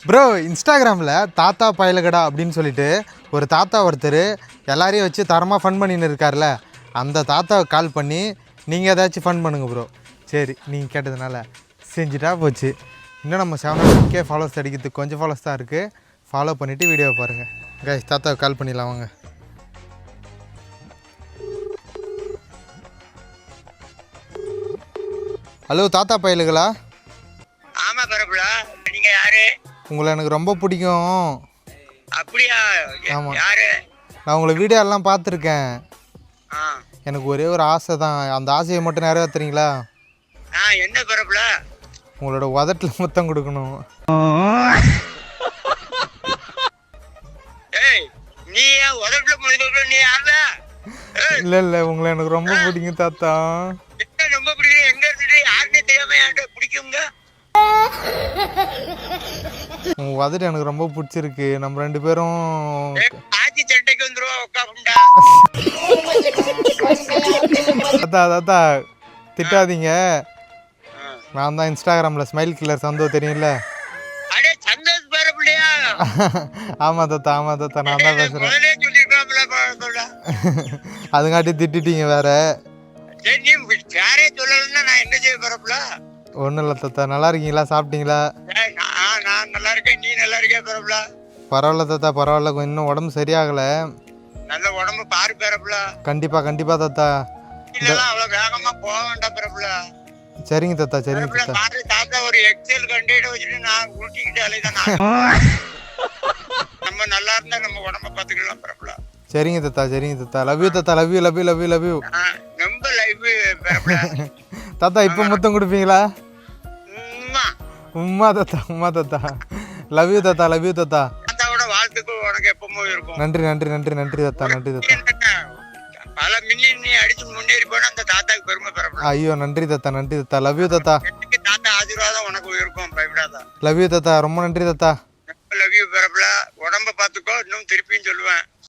Bro இன்ஸ்டாகிராமில் தாத்தா பயலகடா அப்படின்னு சொல்லிட்டு ஒரு தாத்தா ஒருத்தர் எல்லாரையும் வச்சு தரமாக ஃபன் பண்ணின்னு இருக்கார்ல, அந்த தாத்தாவை கால் பண்ணி நீங்கள் ஏதாச்சும் ஃபன் பண்ணுங்க ப்ரோ. சரி, நீங்கள் கேட்டதுனால செஞ்சுட்டா போச்சு. இன்னும் நம்ம 700K ஃபாலோவர்ஸ் அடிக்கிறதுக்கு கொஞ்சம் ஃபாலோவர்ஸ் தான் இருக்குது. ஃபாலோ பண்ணிவிட்டு வீடியோ பாருங்கள். கைஸ், தாத்தாவை கால் பண்ணிடலாம் வாங்க. ஹலோ தாத்தா பயலுகளா? ஆமா பரப்புல, நீங்க யாரு? உங்களை எனக்கு ரொம்ப பிடிக்கும். அப்படியா? ஆமாம், யாரு? நான் உங்களை வீடியோ எல்லாம் பார்த்துருக்கேன். ஆ எனக்கு ஒரே ஒரு ஆசை தான், அந்த ஆசையை மட்டும் நிறைவேற்றுறீங்களா? என்ன பரப்புல? உங்களோட உதட்டில் முத்தம் கொடுக்கணும். ஏய், நீ ஏன் உதட்டுல முழுக்க? நீ யாருல? இல்லை இல்லை, உங்களை எனக்கு ரொம்ப பிடிக்கும் தாத்தா. என்ன ரொம்ப பிடிக்கும்? எங்க இருந்துட்டு யாருன்னு தெரியாம என்கிட்ட பிடிக்குங்க? உங்கள் உதட்டு எனக்கு ரொம்ப பிடிச்சிருக்கு. நம்ம ரெண்டு பேரும் ஆச்சி சண்டைக்கு வந்துருவா உட்காப்புண்டா. தாத்தா தாத்தா திட்டாதீங்க. நான் தான் இன்ஸ்டாகிராமில் ஸ்மைல் கில்லர் சந்தோ, தெரியும்ல? அடே சந்தோஷ் பரப்புலையா? ஆமாம் தாத்தா, ஆமாம் தாத்தா, நான் தான் பேசுகிறேன். முதலே சொல்லிருக்காமல பரப்புல. அதுங்காட்டி திட்டிட்டீங்க வேற. சரி, நீ யாரே சொல்லலன்னா நான் என்ன செய்ய பரப்புல? ஒன்றும் இல்லை தாத்தா. நல்லா இருக்கீங்களா? சாப்பிட்டீங்களா? நான் நல்லா இருக்கேன். நீ நல்லா இருக்கியா பரப்புல? பரவாயில்ல தாத்தா, பரவாயில்ல. இன்னும் உடம்பு சரியாகலை. நல்ல உடம்பு பாரு பரப்புல. கண்டிப்பாக கண்டிப்பாக தாத்தா. இல்லலாம் அவ்வளவு வேகமா போக வேண்டாம் பரப்புல. சரிங்க தாத்தா, சரிங்க பரப்புல தாத்தா. பாரு, தாத்தா ஒரு எக்ஸல் கண்டிட வச்சுட்டு நான் உருட்டிக்கிட்டு அலைதான். நம்ம நல்லா இருந்தா நம்ம உடம்ப பாத்துக்கலாம் பரப்புல. சரிங்க தாத்தா, சரிங்க தாத்தா. லவ் யூ தாத்தா, love you love you love you love you. ரொம்ப லைஃப் பரப்புல. தாத்தா இப்போ முத்தம் கொடுப்பீங்களா? உம்மா உம்மா தாத்தா, உம்மா தாத்தா. லவ் யூ தாத்தா, லவ் யூ தாத்தா. தாத்தாவோட வாழ்த்துக்கள் உனக்கு எப்பவும் இருக்கும். நன்றி நன்றி நன்றி நன்றி தாத்தா, நன்றி தாத்தா. பல மில்லியன் நீ அடிச்சு முன்னேறி போனா அந்த தாத்தாக்கு பெருமை பரப்புல. ஐயோ நன்றி தாத்தா, நன்றி தாத்தா. லவ் யூ தாத்தா. எனக்கு தாத்தா ஆசீர்வாதம் உனக்கு இருக்கும், பயப்படாத. லவ் யூ தாத்தா, ரொம்ப நன்றி தாத்தா. லவ் யூ பரப்புல. உடம்ப பாத்துக்கோ, இன்னும் திருப்பியும் சொல்லுவேன்.